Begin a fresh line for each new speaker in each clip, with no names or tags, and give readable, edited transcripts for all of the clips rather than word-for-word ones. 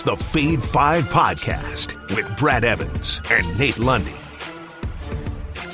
the Fade 5 Podcast with Brad Evans and Nate Lundy.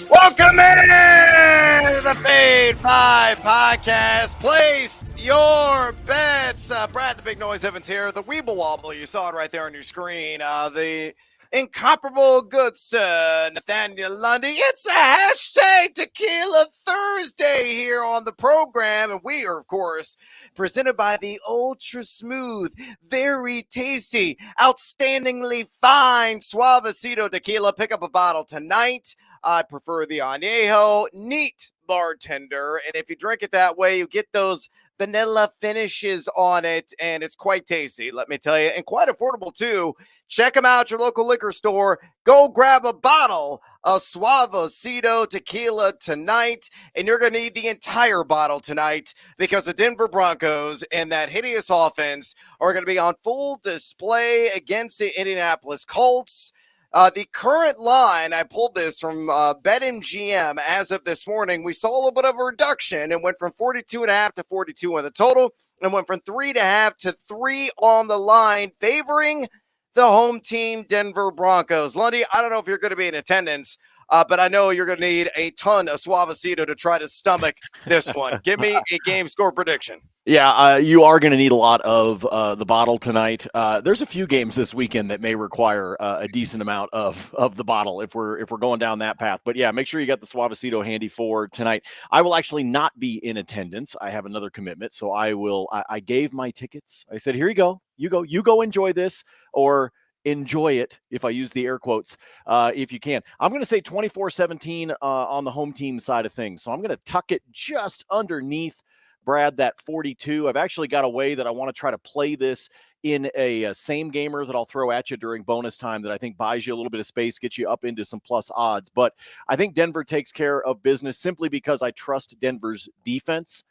Welcome in to the Fade 5 Podcast. Place your bets. Brad the Big Noise Evans here. The Weeble Wobble, you saw it right there on your screen. The incomparable good sir, Nathaniel Lundy. It's a hashtag Tequila Thursday here on the program. And we are, of course, presented by the ultra smooth, very tasty, outstandingly fine Suavecito Tequila. Pick up a bottle tonight. I prefer the Añejo. Neat bartender. And if you drink it that way, you get those vanilla finishes on it, and it's quite tasty, let me tell you, and quite affordable too. Check them out at your local liquor store. Go grab a bottle of Suavecito Tequila tonight, and you're going to need the entire bottle tonight because the Denver Broncos and that hideous offense are going to be on full display against the Indianapolis Colts. The current line, I pulled this from BetMGM as of this morning. We saw a little bit of a reduction and went from 42.5 to 42 on the total and went from 3.5 to 3 on the line, favoring the home team, Denver Broncos. Lundy, I don't know if you're going to be in attendance, but I know you're going to need a ton of Suavecito to try to stomach this one. Give me a game score prediction.
Yeah, you are going to need a lot of the bottle tonight. There's a few games this weekend that may require a decent amount of the bottle if we're going down that path. But yeah, make sure you got the Suavecito handy for tonight. I will actually not be in attendance. I have another commitment, so I gave my tickets. I said, here you go. You go enjoy this, or enjoy it, if I use the air quotes, if you can. I'm going to say 24-17 on the home team side of things. So I'm going to tuck it just underneath, Brad, that 42. I've actually got a way that I want to try to play this in a same gamer that I'll throw at you during bonus time that I think buys you a little bit of space, gets you up into some plus odds. But I think Denver takes care of business simply because I trust Denver's defense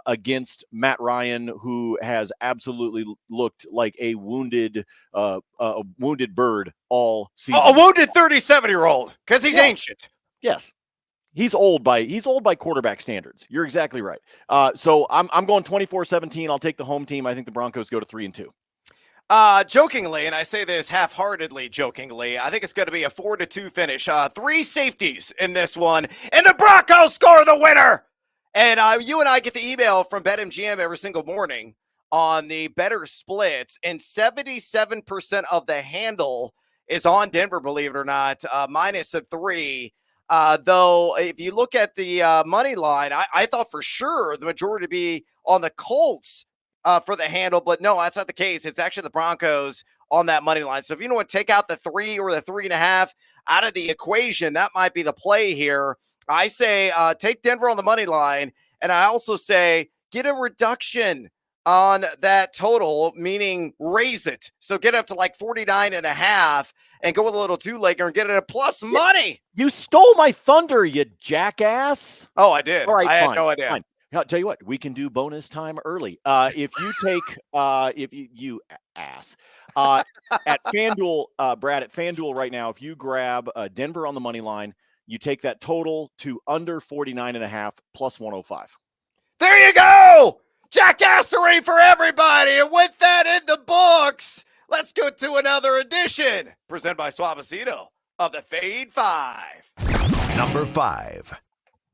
against Matt Ryan, who has absolutely looked like a wounded bird all season.
A wounded 37-year-old because he's ancient.
Yes. He's old by quarterback standards. You're exactly right. So I'm going 24-17. I'll take the home team. I think the Broncos go to 3-2.
Jokingly, and I say this half-heartedly jokingly, I think it's going to be a 4-2 finish. 3 safeties in this one, and the Broncos score the winner. And you and I get the email from BetMGM every single morning on the better splits, and 77% of the handle is on Denver, believe it or not, minus a 3. Though, if you look at the money line, I thought for sure the majority would be on the Colts for the handle, but no, that's not the case. It's actually the Broncos on that money line. So if you want to take out the 3 or the 3.5 out of the equation, that might be the play here. I say take Denver on the money line, and I also say get a reduction on that total, meaning raise it. So get up to like 49.5 and go with a little two-legger and get it a plus money.
You stole my thunder, you jackass.
Oh, I did.
All right,
I had
fine,
no idea.
Fine. I'll tell you what, we can do bonus time early. If you take, you ass, at FanDuel, Brad, at FanDuel right now, if you grab Denver on the money line, you take that total to under 49.5 plus 105.
There you go. Jackassery for everybody. And with that in the books, let's go to another edition presented by Suavecito of the Fade 5.
Number 5.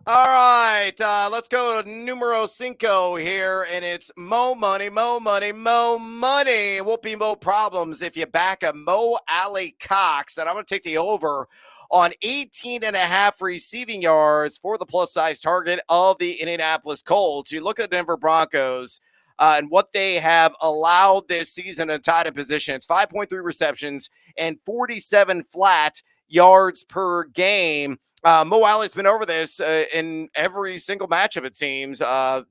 All right, let's go to numero 5 here, and it's Mo Money, Mo Money, Mo Money. It won't be Mo problems if you back a Mo Alley Cox, and I'm going to take the over on 18.5 receiving yards for the plus-size target of the Indianapolis Colts. You look at the Denver Broncos and what they have allowed this season in tight end position. It's 5.3 receptions and 47 flat yards per game. Mo Alley's been over this in every single matchup, it seems,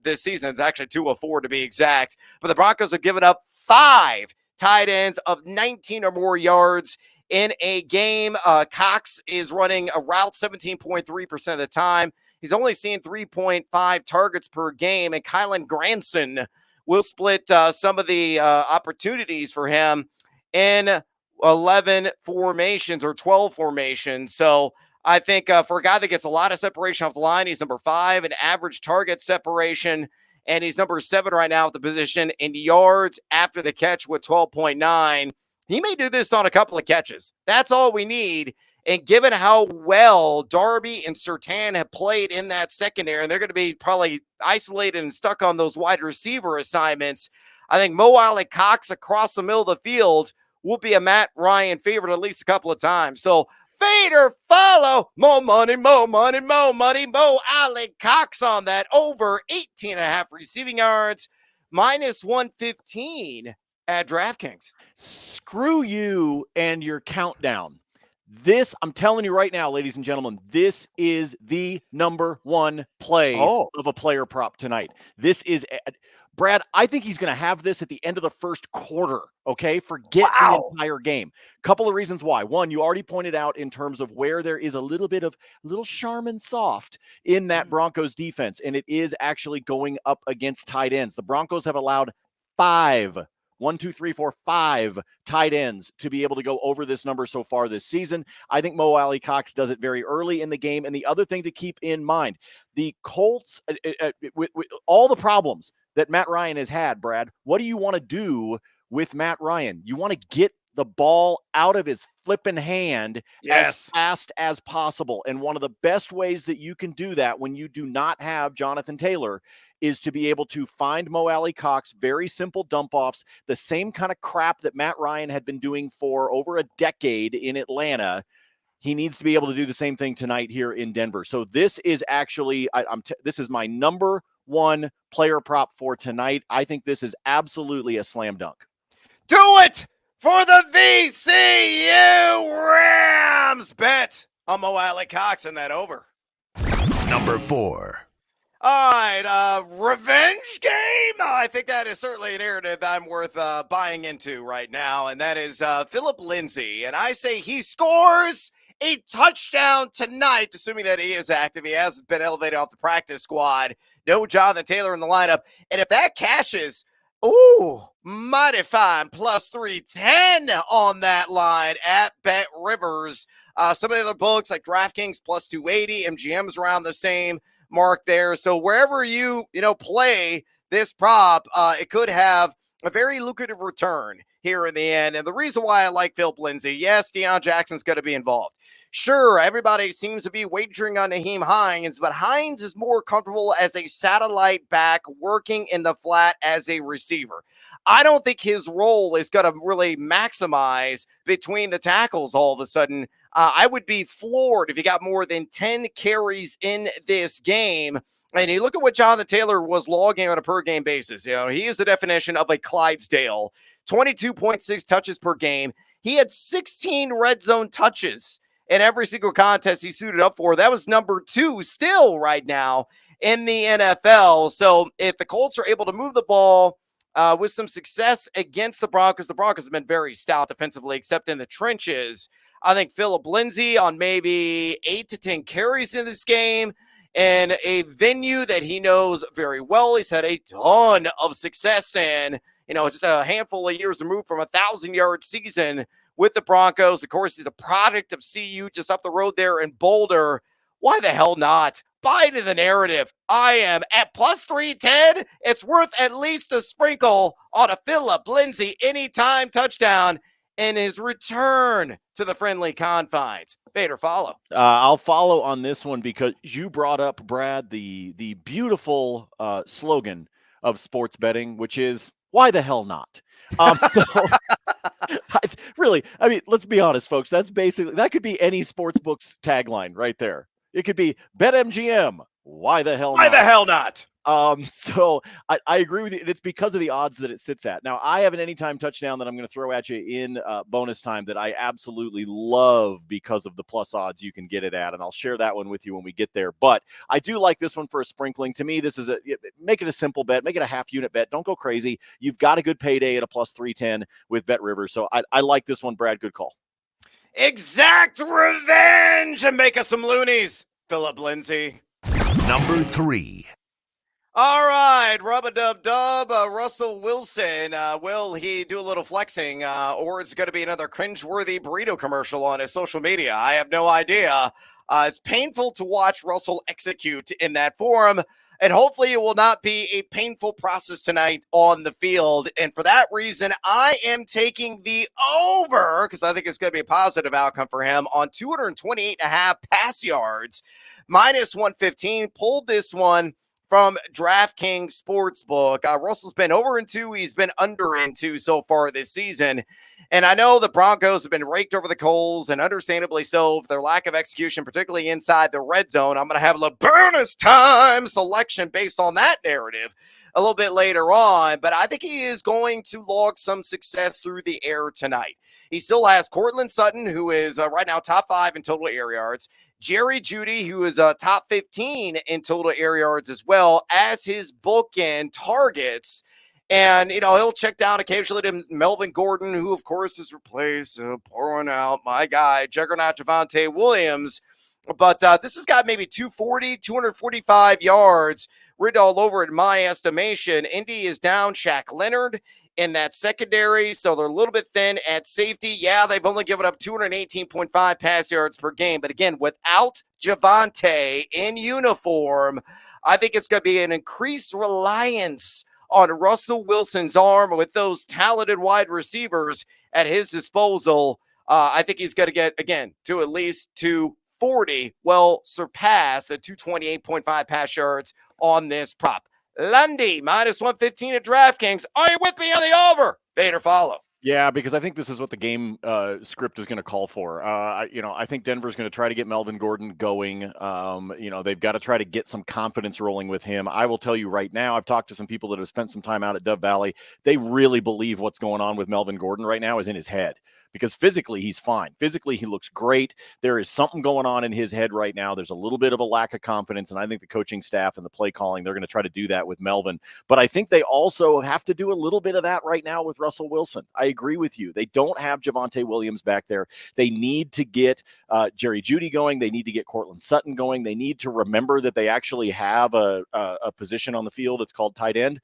this season. It's actually 2 of 4 to be exact. But the Broncos have given up 5 tight ends of 19 or more yards in a game. Cox is running a route 17.3% of the time. He's only seen 3.5 targets per game, and Kylan Granson will split some of the opportunities for him in 11 formations or 12 formations. So I think for a guy that gets a lot of separation off the line, he's number 5 in average target separation, and he's number 7 right now at the position in yards after the catch with 12.9. He may do this on a couple of catches. That's all we need. And given how well Darby and Surtain have played in that secondary, and they're going to be probably isolated and stuck on those wide receiver assignments, I think Mo Alley Cox across the middle of the field will be a Matt Ryan favorite at least a couple of times. So fade or follow, more money, more money, more money, Mo Alley Cox on that over 18.5 receiving yards, minus 115 at DraftKings.
Screw you and your countdown. This, I'm telling you right now, ladies and gentlemen, this is the number one play of a player prop tonight. This is, Brad, I think he's going to have this at the end of the first quarter, okay? Forget the entire game. Couple of reasons why. One, you already pointed out in terms of where there is a little Charmin soft in that Broncos defense, and it is actually going up against tight ends. The Broncos have allowed 5 tight ends to be able to go over this number so far this season. I think Mo Alley Cox does it very early in the game. And the other thing to keep in mind, the Colts, with all the problems that Matt Ryan has had, Brad, what do you want to do with Matt Ryan? You want to get the ball out of his flipping hand as fast as possible. And one of the best ways that you can do that when you do not have Jonathan Taylor is to be able to find Mo Alley Cox, very simple dump offs, the same kind of crap that Matt Ryan had been doing for over a decade in Atlanta. He needs to be able to do the same thing tonight here in Denver. So this is actually, this is my number one player prop for tonight. I think this is absolutely a slam dunk.
Do it for the VCU Rams. Bet on Mo Alley Cox in that over.
Number 4.
All right, revenge game. I think that is certainly a narrative I'm worth buying into right now, and that is Philip Lindsay. And I say he scores a touchdown tonight, assuming that he is active. He has been elevated off the practice squad. No Jonathan Taylor in the lineup. And if that cashes, mighty fine, plus 310 on that line at Bet Rivers. Some of the other books like DraftKings plus 280, MGM's around the same mark there. So wherever you play this prop, it could have a very lucrative return here in the end. And the reason why I like Philip Lindsay, yes, Deion Jackson's going to be involved. Sure, everybody seems to be wagering on Naheem Hines, but Hines is more comfortable as a satellite back working in the flat as a receiver. I don't think his role is going to really maximize between the tackles all of a sudden. I would be floored if he got more than 10 carries in this game. And you look at what Jonathan Taylor was logging on a per-game basis. He is the definition of a Clydesdale. 22.6 touches per game. He had 16 red zone touches in every single contest he suited up for. That was number 2 still right now in the NFL. So if the Colts are able to move the ball with some success against the Broncos have been very stout defensively, except in the trenches. I think Philip Lindsay on maybe 8 to 10 carries in this game and a venue that he knows very well. He's had a ton of success in, just a handful of years removed from a 1,000-yard season with the Broncos. Of course, he's a product of CU just up the road there in Boulder. Why the hell not? Buy into the narrative. I am at plus 310. It's worth at least a sprinkle on a Philip Lindsay anytime touchdown in his return to the friendly confines. Fade or follow?
I'll follow on this one because you brought up, Brad, the beautiful slogan of sports betting, which is, why the hell not? Really, let's be honest, folks. That could be any sports book's tagline right there. It could be BetMGM. Why the hell not?
Why the hell not?
So I agree with you. It's because of the odds that it sits at. Now, I have an anytime touchdown that I'm going to throw at you in bonus time that I absolutely love because of the plus odds you can get it at. And I'll share that one with you when we get there. But I do like this one for a sprinkling. To me, this is make it a simple bet. Make it a half unit bet. Don't go crazy. You've got a good payday at a plus 310 with Bet Rivers. So I like this one, Brad. Good call.
Exact revenge and make us some loonies. Philip Lindsay.
Number 3.
All right, rub-a-dub-dub, Russell Wilson. Will he do a little flexing, or it's going to be another cringeworthy burrito commercial on his social media? I have no idea. It's painful to watch Russell execute in that form. And hopefully it will not be a painful process tonight on the field. And for that reason, I am taking the over because I think it's going to be a positive outcome for him on 228.5 pass yards, minus 115. Pulled this one from DraftKings Sportsbook. Russell's been over in 2. He's been under in 2 so far this season. And I know the Broncos have been raked over the coals, and understandably so, for their lack of execution, particularly inside the red zone. I'm going to have a bonus time selection based on that narrative a little bit later on, but I think he is going to log some success through the air tonight. He still has Cortland Sutton, who is right now top 5 in total air yards. Jerry Jeudy, who is top 15 in total air yards as well, as his bookend targets. And, he'll check down occasionally to Melvin Gordon, who, of course, is replaced, pouring out my guy, Juggernaut Javonte Williams. But this has got maybe 245 yards written all over it in my estimation. Indy is down Shaq Leonard in that secondary, so they're a little bit thin at safety. Yeah, they've only given up 218.5 pass yards per game. But, again, without Javonte in uniform, I think it's going to be an increased reliance on Russell Wilson's arm with those talented wide receivers at his disposal. I think he's going to get, again, to at least 240, surpass the 228.5 pass yards on this prop. Lundy, minus 115 at DraftKings. Are you with me on the over? Fade or follow?
Yeah, because I think this is what the game script is going to call for. I think Denver's going to try to get Melvin Gordon going. They've got to try to get some confidence rolling with him. I will tell you right now, I've talked to some people that have spent some time out at Dove Valley. They really believe what's going on with Melvin Gordon right now is in his head. Because physically, he's fine. Physically, he looks great. There is something going on in his head right now. There's a little bit of a lack of confidence, and I think the coaching staff and the play calling, they're going to try to do that with Melvin. But I think they also have to do a little bit of that right now with Russell Wilson. I agree with you. They don't have Javonte Williams back there. They need to get Jerry Jeudy going. They need to get Cortland Sutton going. They need to remember that they actually have a position on the field. It's called tight end.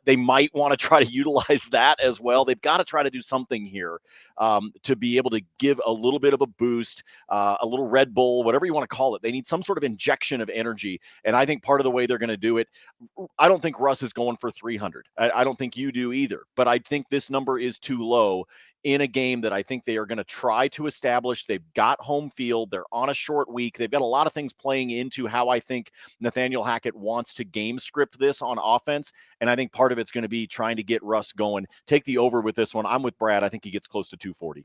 They might want to try to utilize that as well. They've got to try to do something here to be able to give a little bit of a boost, a little Red Bull, whatever you want to call it. They need some sort of injection of energy. And I think part of the way they're going to do it, I don't think Russ is going for 300. I don't think you do either. But I think this number is too low in a game that I think they are going to try to establish. They've got home field. They're on a short week. They've got a lot of things playing into how I think Nathaniel Hackett wants to game script this on offense. And I think part of it's going to be trying to get Russ going. Take the over with this one. I'm with Brad. I think he gets close to 240.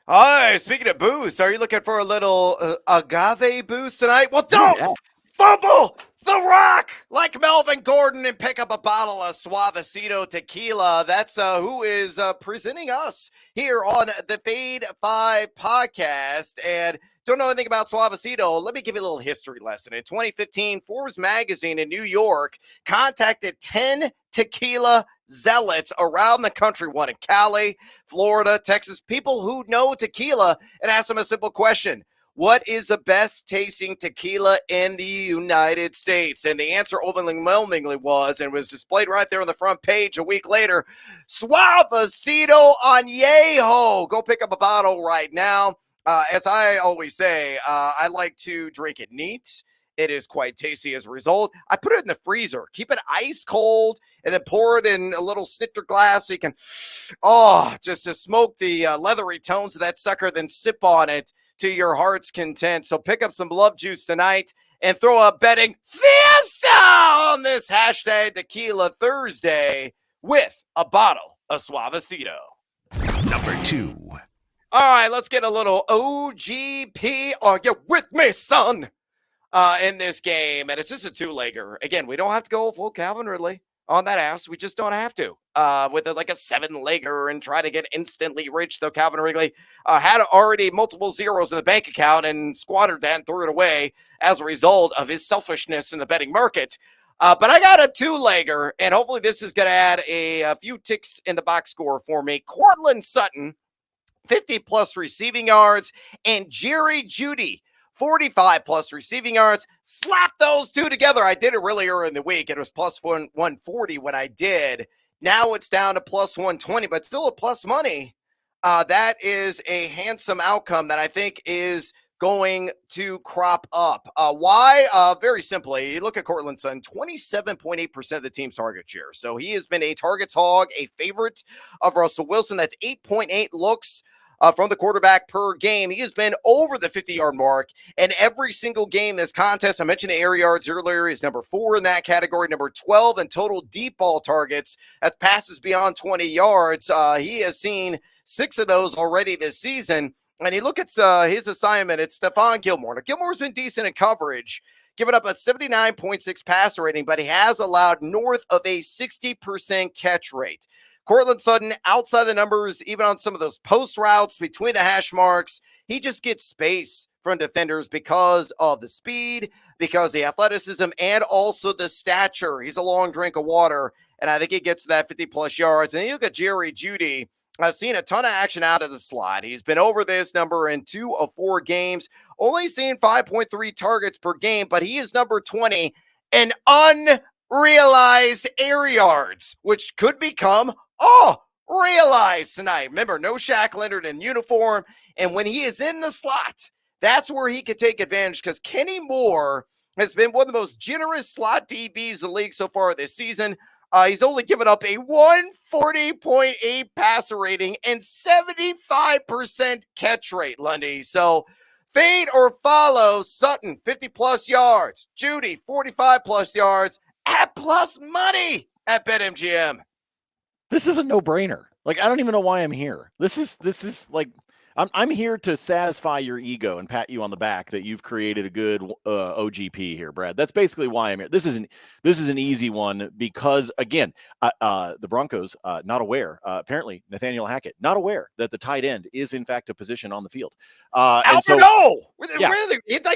All right, speaking of boost, are you looking for a little agave boost tonight? Well, don't fumble the rock like Melvin Gordon and pick up a bottle of Suavecito Tequila. That's who is presenting us here on the Fade 5 podcast. And don't know anything about Suavecito. Let me give you a little history lesson. In 2015, Forbes magazine in New York contacted 10 tequila zealots around the country, one in Cali, Florida, Texas, people who know tequila, and asked them a simple question. What is the best tasting tequila in the United States? And the answer overwhelmingly was, and was displayed right there on the front page a week later, Suavecito Añejo. Go pick up a bottle right now. As I always say, I like to drink it neat. It is quite tasty as a result. I put it in the freezer, keep it ice cold, and then pour it in a little snifter glass so you can, just to smoke the leathery tones of that sucker, then sip on it to your heart's content. So pick up some love juice tonight and throw a betting fiesta on this hashtag Tequila Thursday with a bottle of Suavecito.
Number 2.
All right, let's get a little OGP. Are you with me, son? In this game, and it's just a 2-legger. Again, we don't have to go full Calvin Ridley on that ass. We just don't have to with like a 7-legger and try to get instantly rich, though Calvin Ridley had already multiple zeros in the bank account and squandered that and threw it away as a result of his selfishness in the betting market. But I got a 2-legger, and hopefully this is going to add a few ticks in the box score for me. Cortland Sutton, 50-plus receiving yards, and Jerry Jeudy, 45-plus receiving yards. Slap those two together. I did it really early in the week. It was plus 140 when I did. Now it's down to plus 120, but still a plus money. That is a handsome outcome that I think is going to crop up. Why? Very simply, you look at Cortland Sutton, 27.8% of the team's target share. So he has been a targets hog, a favorite of Russell Wilson. That's 8.8 looks from the quarterback per game. He has been over the 50-yard mark in every single game this contest. I mentioned the air yards earlier. He's number 4 in that category, number 12 in total deep ball targets. That's passes beyond 20 yards. He has seen 6 of those already this season. And you look at his assignment, it's Stephon Gilmore. Now, Gilmore's been decent in coverage, giving up a 79.6 passer rating, but he has allowed north of a 60% catch rate. Cortland Sutton, outside the numbers, even on some of those post routes between the hash marks, he just gets space from defenders because of the speed, because of the athleticism, and also the stature. He's a long drink of water, and I think he gets to that 50-plus yards. And you look at Jerry Jeudy, I've seen a ton of action out of the slot. He's been over this number in 2 of 4 games, only seen 5.3 targets per game, but he is number 20 in unrealized air yards, which could become realized tonight. Remember, no Shaq Leonard in uniform, and when he is in the slot, that's where he could take advantage because Kenny Moore has been one of the most generous slot DBs in the league so far this season. He's only given up a 140.8 passer rating and 75% catch rate, Lundy. So fade or follow Sutton, 50-plus yards. Jeudy, 45-plus yards at plus money at BetMGM.
This is a no-brainer. Like, I don't even know why I'm here. This is like, I'm here to satisfy your ego and pat you on the back that you've created a good OGP here, Brad. That's basically why I'm here. This is an easy one because, again, the Broncos not aware. Apparently, Nathaniel Hackett not aware that the tight end is in fact a position on the field.
It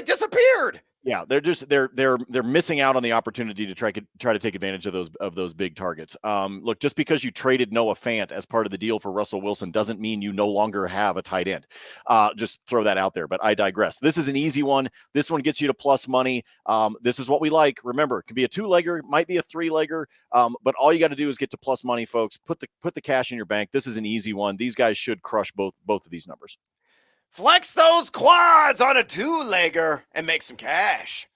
disappeared.
Yeah, they're missing out on the opportunity to try to take advantage of those big targets. Look, just because you traded Noah Fant as part of the deal for Russell Wilson doesn't mean you no longer have a tight end. Just throw that out there, but I digress. This is an easy one. This one gets you to plus money. This is what we like. Remember, it can be a 2-legger, might be a 3-legger, but all you got to do is get to plus money, folks. Put the cash in your bank. This is an easy one. These guys should crush both of these numbers.
Flex those quads on a 2-legger and make some cash.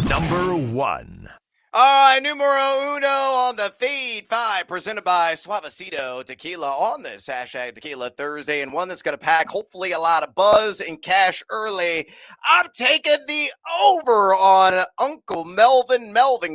Number 1.
All right, numero uno on the feed 5, presented by Suavecito Tequila on this hashtag Tequila Thursday, and one that's going to pack hopefully a lot of buzz and cash early. I'm taking the over on Uncle Melvin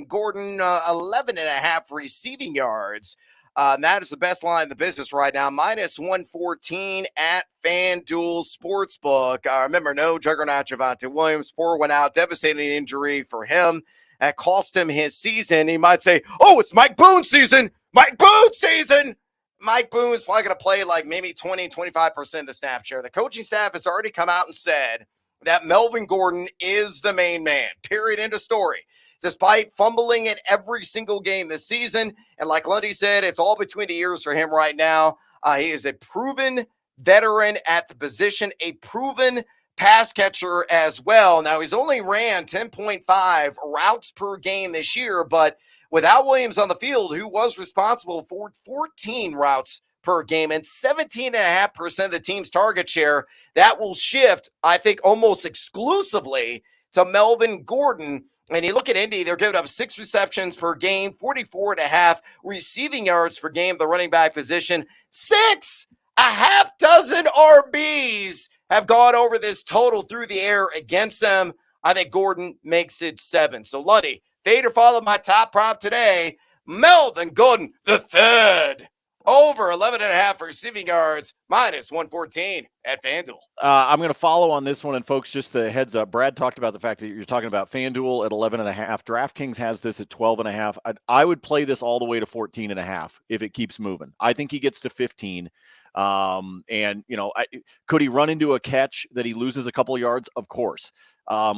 Gordon, 11.5 receiving yards. And that is the best line in the business right now, minus 114 at FanDuel Sportsbook. Remember, no juggernaut Javonte Williams. Poor went out, devastating injury for him. That cost him his season. He might say, it's Mike Boone's season. Mike Boone's season. Mike Boone's probably going to play like maybe 20, 25% of the snap share. The coaching staff has already come out and said that Melvin Gordon is the main man. Period. End of story. Despite fumbling in every single game this season. And like Lundy said, it's all between the ears for him right now. He is a proven veteran at the position, a proven pass catcher as well. Now, he's only ran 10.5 routes per game this year, but without Williams on the field, who was responsible for 14 routes per game and 17.5% of the team's target share, that will shift, I think, almost exclusively to Melvin Gordon. And you look at Indy, they're giving up 6 receptions per game, 44.5 receiving yards per game, the running back position. 6, a half dozen RBs have gone over this total through the air against them. I think Gordon makes it 7. So, Lundy, fade or follow my top prop today, Melvin Gordon the third. Over 11.5 receiving yards, minus 114 at FanDuel.
I'm going to follow on this one. And folks, just the heads up, Brad talked about the fact that you're talking about FanDuel at 11.5. DraftKings has this at 12.5. I would play this all the way to 14.5 if it keeps moving. I think he gets to 15. And, could he run into a catch that he loses a couple of yards? Of course.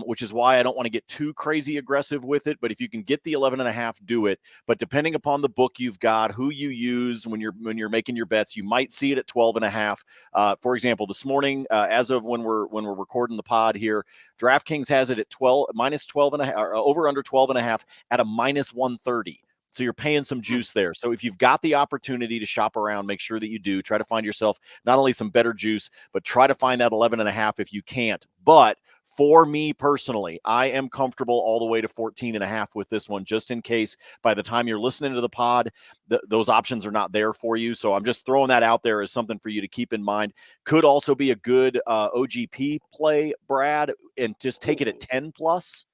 Which is why I don't want to get too crazy aggressive with it. But if you can get the 11.5, do it. But depending upon the book you've got, who you use when you're making your bets, you might see it at 12.5. For example, this morning, as of when we're recording the pod here, DraftKings has it at minus 12.5 or over under 12.5 at a minus 130. So you're paying some juice there. So if you've got the opportunity to shop around, make sure that you do. Try to find yourself not only some better juice, but try to find that 11.5 if you can't. But for me personally, I am comfortable all the way to 14.5 with this one, just in case by the time you're listening to the pod, those options are not there for you. So I'm just throwing that out there as something for you to keep in mind. Could also be a good OGP play, Brad, and just take it at 10 plus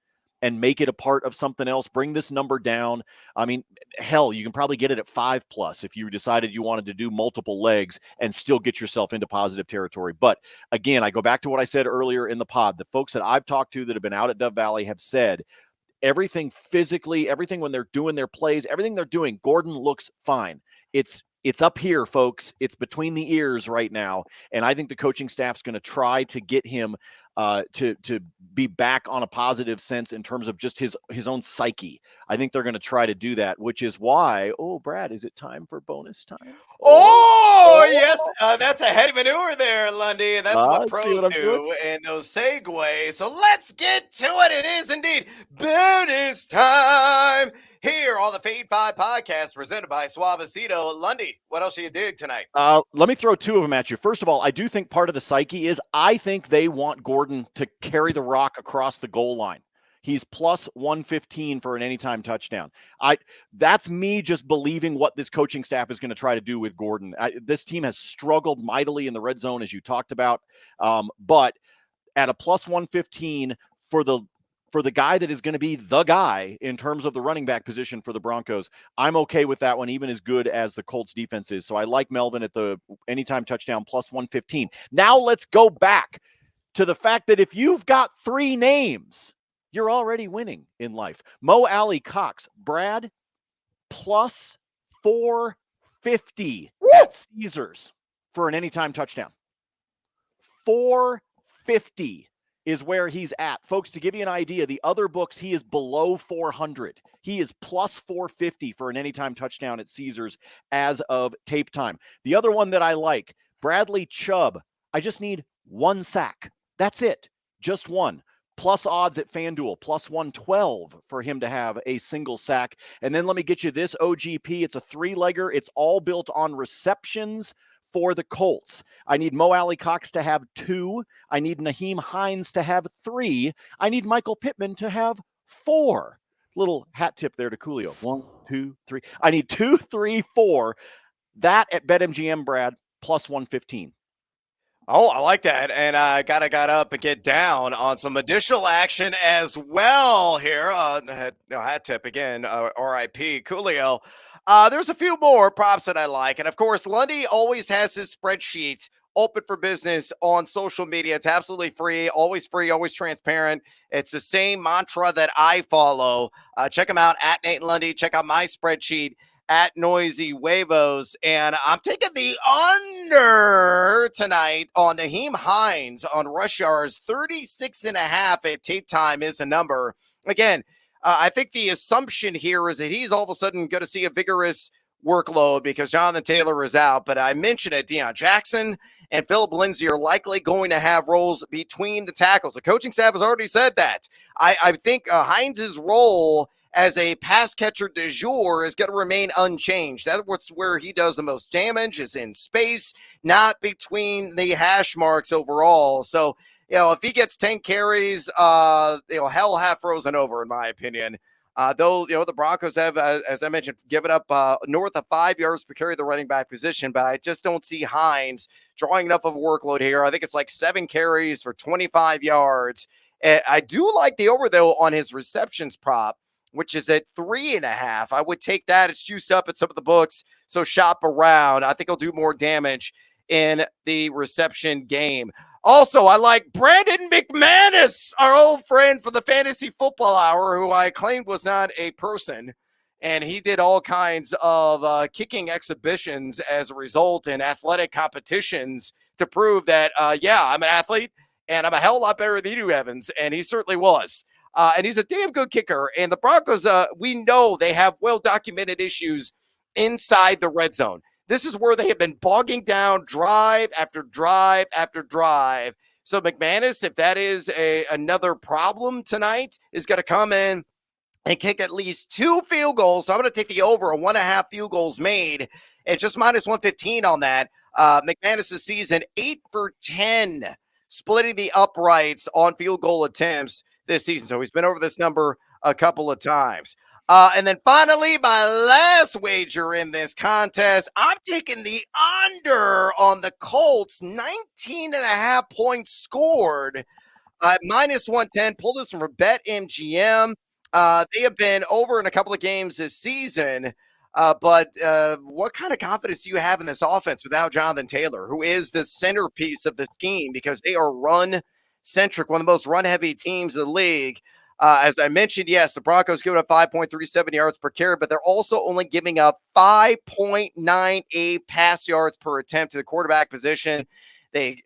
and make it a part of something else. Bring this number down. I mean, hell, you can probably get it at 5 plus if you decided you wanted to do multiple legs and still get yourself into positive territory. But again, I go back to what I said earlier in the pod. The folks that I've talked to that have been out at Dove Valley have said everything physically, everything when they're doing their plays, everything they're doing, Gordon looks fine. It's up here, folks. It's between the ears right now. And I think the coaching staff's going to try to get him to be back on a positive sense in terms of just his own psyche. I think they're going to try to do that, which is why, Brad, is it time for bonus time?
Yes, that's a head maneuver there, Lundy, and that's what pros do
doing?
in those segues. So let's get to it. It is indeed bonus time here on the Fade 5 podcast presented by Suavecito. Lundy, what else do you dig tonight?
Let me throw two of them at you. First of all, I do think part of the psyche is I think they want Gordon to carry the rock across the goal line. He's plus 115 for an anytime touchdown. That's me just believing what this coaching staff is going to try to do with Gordon. This team has struggled mightily in the red zone, as you talked about. But at a plus 115 for the guy that is going to be the guy in terms of the running back position for the Broncos, I'm okay with that one, even as good as the Colts defense is. So I like Melvin at the anytime touchdown plus 115. Now let's go back to the fact that if you've got 3 names, you're already winning in life. Mo Alley Cox, Brad, plus 450 at Caesars for an anytime touchdown. 450 is where he's at. Folks, to give you an idea, the other books, he is below 400. He is plus 450 for an anytime touchdown at Caesars as of tape time. The other one that I like, Bradley Chubb, I just need 1 sack. That's it. Just one. Plus odds at FanDuel, plus 112 for him to have a single sack. And then let me get you this OGP. It's a 3-legger. It's all built on receptions for the Colts. I need Mo Alley Cox to have 2. I need Nyheim Hines to have 3. I need Michael Pittman to have 4. Little hat tip there to Coolio. 1, 2, 3. I need 2, 3, 4. That at BetMGM, Brad, plus 115.
Oh, I like that. And I got up and get down on some additional action as well here. Hat tip again, RIP, Coolio. There's a few more props that I like. And of course, Lundy always has his spreadsheet open for business on social media. It's absolutely free, always transparent. It's the same mantra that I follow. Check him out at Nate Lundy. Check out my spreadsheet at Noisy Huevos. And I'm taking the under tonight on Nyheim Hines on rush yards. 36.5 at tape time is the number. Again, I think the assumption here is that he's all of a sudden going to see a vigorous workload because Jonathan Taylor is out. But I mentioned it, Deion Jackson and Phillip Lindsay are likely going to have roles between the tackles. The coaching staff has already said that. I think Hines' role as a pass catcher de jour is going to remain unchanged. That's where he does the most damage, is in space, not between the hash marks overall. So, if he gets 10 carries, hell half frozen over, in my opinion. Though, the Broncos have, as I mentioned, given up north of 5 yards per carry the running back position, but I just don't see Hines drawing enough of a workload here. I think it's like 7 carries for 25 yards. I do like the over, though, on his receptions prop, which is at 3.5. I would take that. It's juiced up at some of the books, so shop around. I think he'll do more damage in the reception game. Also, I like Brandon McManus, our old friend for the Fantasy Football Hour, who I claimed was not a person, and he did all kinds of kicking exhibitions as a result in athletic competitions to prove that, I'm an athlete, and I'm a hell of a lot better than you, Evans, and he certainly was. And he's a damn good kicker. And the Broncos, we know they have well-documented issues inside the red zone. This is where they have been bogging down drive after drive after drive. So McManus, if that is another problem tonight, is going to come in and kick at least 2 field goals. So I'm going to take the over on 1.5 field goals made and just minus 115 on that. McManus' season 8 for 10, splitting the uprights on field goal attempts this season. So he's been over this number a couple of times. And then finally, my last wager in this contest, I'm taking the under on the Colts, 19.5 points scored. Minus 110, pulled this from BetMGM. They have been over in a couple of games this season. But what kind of confidence do you have in this offense without Jonathan Taylor, who is the centerpiece of the scheme because they are run-centric, one of the most run-heavy teams in the league? As I mentioned, yes, the Broncos giving up 5.37 yards per carry, but they're also only giving up 5.98 pass yards per attempt to the quarterback position. They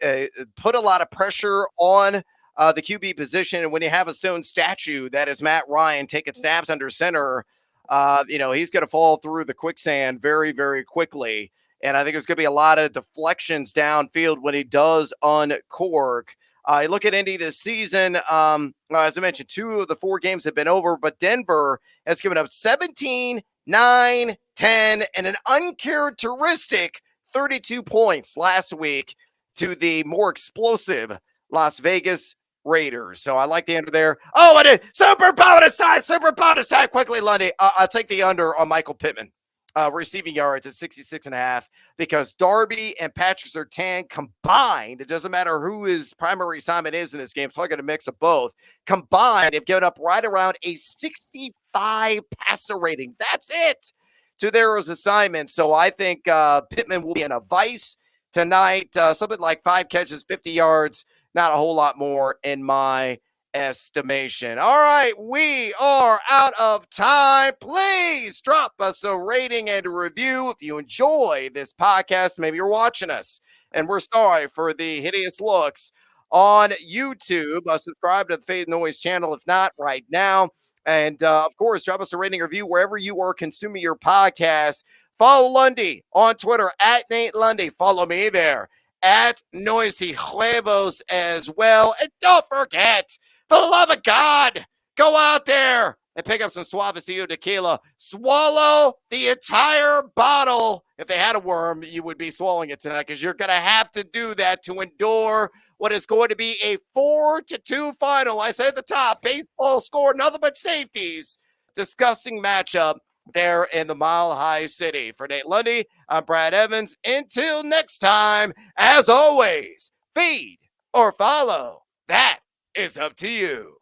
put a lot of pressure on the QB position, and when you have a stone statue that is Matt Ryan taking stabs under center, he's going to fall through the quicksand very, very quickly. And I think there's going to be a lot of deflections downfield when he does uncork. You look at Indy this season, as I mentioned, 2 of the 4 games have been over, but Denver has given up 17, 9, 10, and an uncharacteristic 32 points last week to the more explosive Las Vegas Raiders. So I like the under there. Oh, it is super bonus time. Quickly, Lundy. I'll take the under on Michael Pittman. Receiving yards at 66.5 because Darby and Patrick Surtain combined, it doesn't matter who his primary assignment is in this game, so I'm going to mix of both, combined have given up right around a 65 passer rating. That's it to their assignment. So I think Pittman will be in a vice tonight. Something like 5 catches, 50 yards, not a whole lot more in my estimation. All right, we are out of time. Please drop us a rating and a review if you enjoy this podcast. Maybe you're watching us, and we're sorry for the hideous looks on YouTube. Subscribe to the Fade Noise channel if not right now. And of course, drop us a rating or review wherever you are consuming your podcast. Follow Lundy on Twitter at Nate Lundy. Follow me there at Noisy Huevos as well. And don't forget, for the love of God, go out there and pick up some Suavecito Tequila. Swallow the entire bottle. If they had a worm, you would be swallowing it tonight because you're going to have to do that to endure what is going to be a 4-2 final. I said at the top, baseball score, nothing but safeties. Disgusting matchup there in the Mile High City. For Nate Lundy, I'm Brad Evans. Until next time, as always, feed or follow. That is up to you.